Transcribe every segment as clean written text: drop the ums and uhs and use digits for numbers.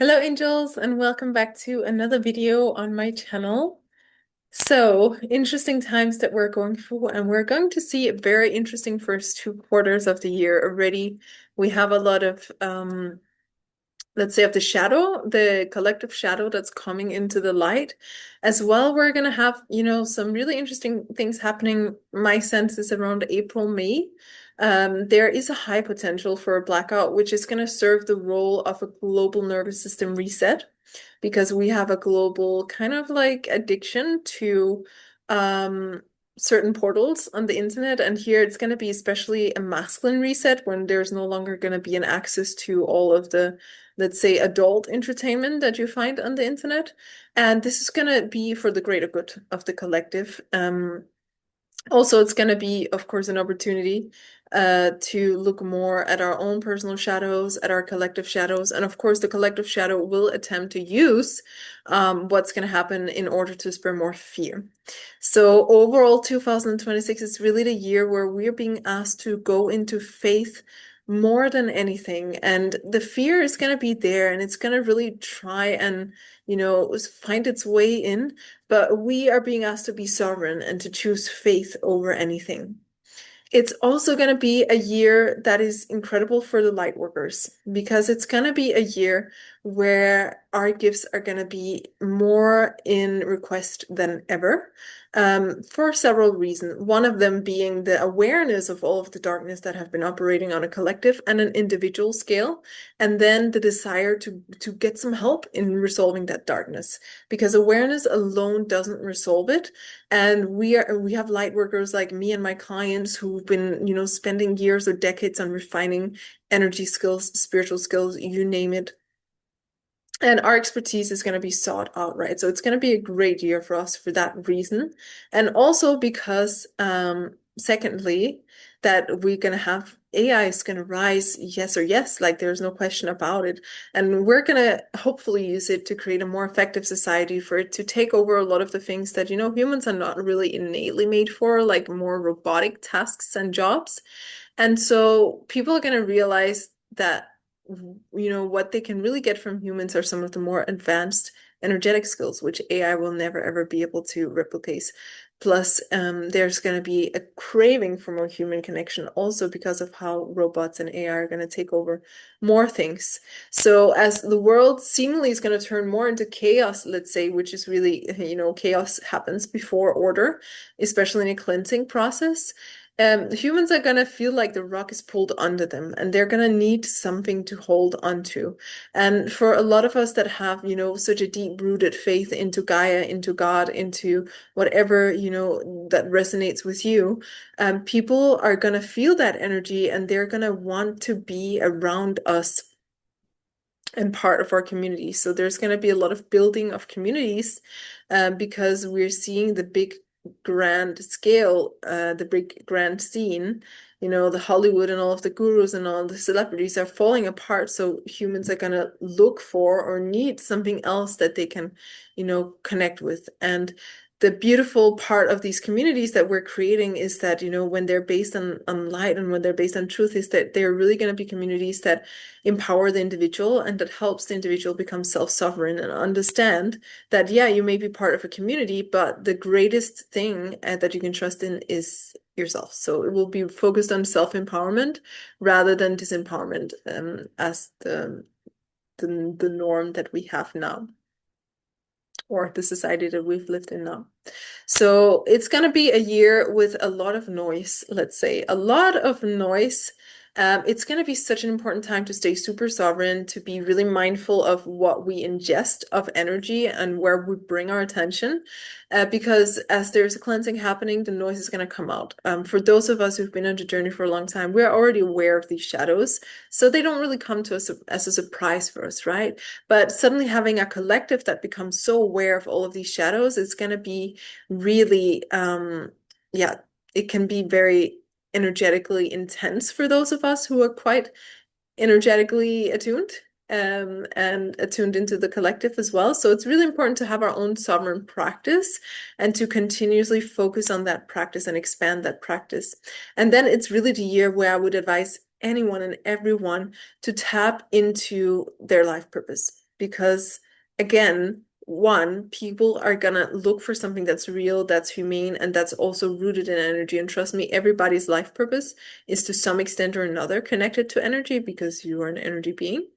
Hello angels and welcome back to another video on my channel. So interesting times that we're going through, and we're going to see a very interesting first 2 quarters of the year already. We have a lot of let's say of the shadow, the collective shadow that's coming into the light. As well, we're gonna have, some really interesting things happening. My sense is around April, May. There is a high potential for a blackout, which is going to serve the role of a global nervous system reset because we have a global kind of like addiction to um, certain portals on the internet. And here it's going to be especially a masculine reset when there's no longer going to be an access to all of the, let's say, adult entertainment that you find on the internet. And this is going to be for the greater good of the collective. Also, it's going to be, of course, an opportunity to look more at our own personal shadows, at our collective shadows. And of course, the collective shadow will attempt to use what's going to happen in order to spur more fear. So overall, 2026 is really the year where we're being asked to go into faith more than anything. And the fear is going to be there and it's going to really try and, find its way in. But we are being asked to be sovereign and to choose faith over anything. It's also going to be a year that is incredible for the light workers because it's going to be a year where our gifts are going to be more in request than ever, for several reasons. One of them being the awareness of all of the darkness that have been operating on a collective and an individual scale, and then the desire to get some help in resolving that darkness because awareness alone doesn't resolve it. And we have light workers like me and my clients who've been, spending years or decades on refining energy skills, spiritual skills, you name it. And our expertise is going to be sought out, right? So it's going to be a great year for us for that reason. And also because, secondly, that we're going to have AI is going to rise, yes or yes, like there's no question about it. And we're going to hopefully use it to create a more effective society for it to take over a lot of the things that, humans are not really innately made for, like more robotic tasks and jobs. And so people are going to realize that what they can really get from humans are some of the more advanced energetic skills, which AI will never ever be able to replicate. Plus, there's going to be a craving for more human connection also because of how robots and AI are going to take over more things. So as the world seemingly is going to turn more into chaos, let's say, which is really, chaos happens before order, especially in a cleansing process. Humans are gonna feel like the rug is pulled under them and they're gonna need something to hold onto. And for a lot of us that have, such a deep-rooted faith into Gaia, into God, into whatever, that resonates with you, people are gonna feel that energy and they're gonna want to be around us and part of our community. So there's going to be a lot of building of communities because we're seeing the big grand scale, the big grand scene. The Hollywood and all of the gurus and all the celebrities are falling apart. So humans are going to look for or need something else that they can, connect with. And the beautiful part of these communities that we're creating is that, when they're based on light and when they're based on truth, is that they're really going to be communities that empower the individual and that helps the individual become self-sovereign and understand that, yeah, you may be part of a community, but the greatest thing that you can trust in is yourself. So it will be focused on self-empowerment rather than disempowerment, as the norm that we have now, or the society that we've lived in now. So it's going to be a year with a lot of noise, let's say, a lot of noise. It's going to be such an important time to stay super sovereign, to be really mindful of what we ingest of energy and where we bring our attention. Because as there's a cleansing happening, the noise is going to come out. For those of us who've been on the journey for a long time, we're already aware of these shadows. So they don't really come to us as a surprise for us, right? But suddenly having a collective that becomes so aware of all of these shadows is going to be really, yeah, it can be very energetically intense for those of us who are quite energetically attuned, and attuned into the collective as well. So it's really important to have our own sovereign practice and to continuously focus on that practice and expand that practice. And then it's really the year where I would advise anyone and everyone to tap into their life purpose. because again, one, people are gonna look for something that's real, that's humane, and that's also rooted in energy. And trust me, everybody's life purpose is to some extent or another connected to energy because you are an energy being.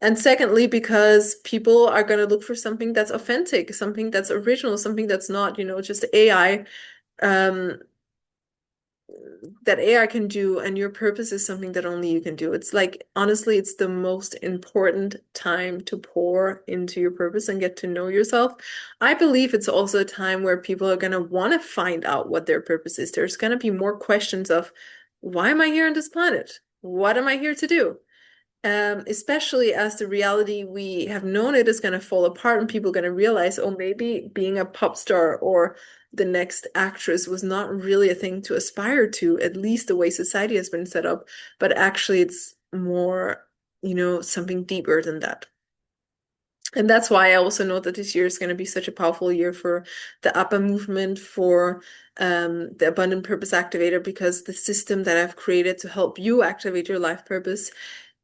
And secondly, because people are going to look for something that's authentic, something that's original, something that's not, just AI, um, that AI can do, and your purpose is something that only you can do. It's like, honestly, it's the most important time to pour into your purpose and get to know yourself. I believe it's also a time where people are going to want to find out what their purpose is. There's going to be more questions of, why am I here on this planet? What am I here to do? Especially as the reality we have known it is going to fall apart and people are going to realize, oh, maybe being a pop star or the next actress was not really a thing to aspire to, at least the way society has been set up, but actually it's more, something deeper than that. And that's why I also know that this year is going to be such a powerful year for the APA movement, for the Abundant Purpose Activator, because the system that I've created to help you activate your life purpose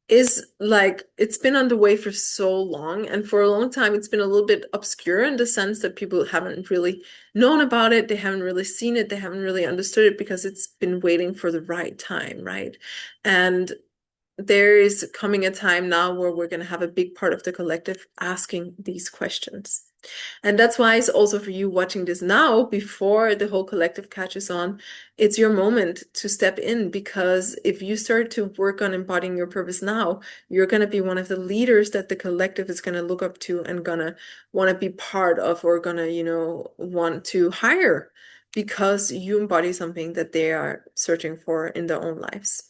is like it's been underway for so long, and for a long time it's been a little bit obscure in the sense that people haven't really known about it, they haven't really seen it, they haven't really understood it because it's been waiting for the right time, right? And there is coming a time now where we're going to have a big part of the collective asking these questions. And that's why it's also for you watching this now before the whole collective catches on. It's your moment to step in, because if you start to work on embodying your purpose now, you're going to be one of the leaders that the collective is going to look up to and going to want to be part of, or going to, want to hire because you embody something that they are searching for in their own lives.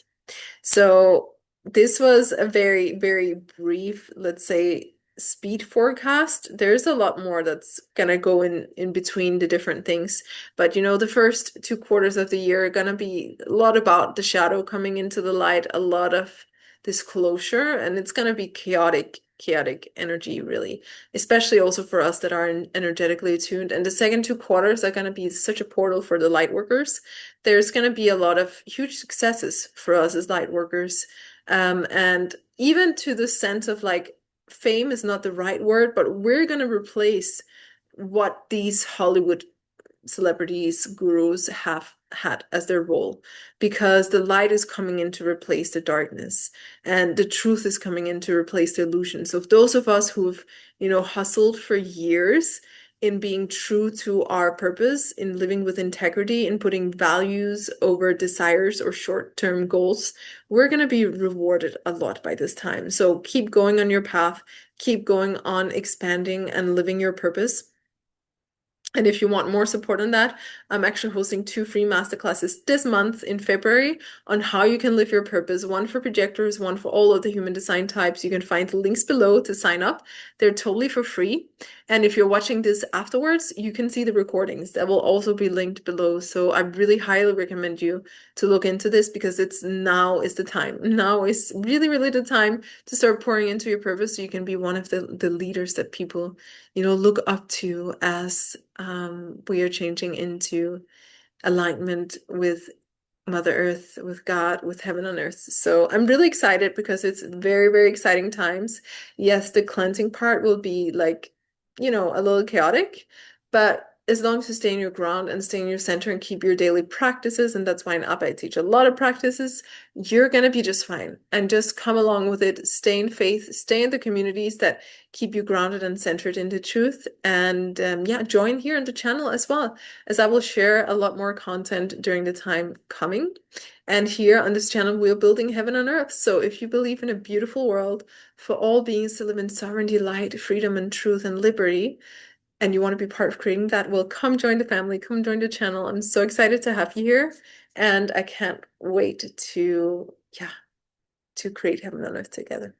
So this was a very, very brief, let's say, speed forecast. There's a lot more that's gonna go in between the different things. But the first 2 quarters of the year are gonna be a lot about the shadow coming into the light, a lot of disclosure, and it's gonna be chaotic energy, really, especially also for us that are energetically attuned. And the second 2 quarters are gonna be such a portal for the light workers. There's gonna be a lot of huge successes for us as light workers. And even to the sense of like, fame is not the right word, but we're going to replace what these Hollywood celebrities, gurus have had as their role, because the light is coming in to replace the darkness, and the truth is coming in to replace the illusion. So if those of us who've, hustled for years in being true to our purpose, in living with integrity, in putting values over desires or short-term goals, we're going to be rewarded a lot by this time. So keep going on your path, keep going on expanding and living your purpose. And if you want more support on that, I'm actually hosting 2 free masterclasses this month in February on how you can live your purpose, one for projectors, one for all of the human design types. You can find the links below to sign up. They're totally for free. And if you're watching this afterwards, you can see the recordings that will also be linked below. So I really highly recommend you to look into this, because now is the time. Now is really, really the time to start pouring into your purpose so you can be one of the leaders that people look up to as we are changing into alignment with Mother Earth, with God, with heaven on earth. So I'm really excited because it's very, very exciting times. Yes, the cleansing part will be like, a little chaotic, but as long as you stay in your ground and stay in your center and keep your daily practices, and that's why in APA I teach a lot of practices, you're gonna be just fine. And just come along with it, stay in faith, stay in the communities that keep you grounded and centered in the truth. And yeah, join here on the channel as well, as I will share a lot more content during the time coming. And here on this channel, we're building heaven on earth. So if you believe in a beautiful world for all beings to live in sovereignty, light, freedom, and truth and liberty, and you want to be part of creating that, well, come join the family, come join the channel. I'm so excited to have you here, and I can't wait to, yeah, to create heaven on earth together.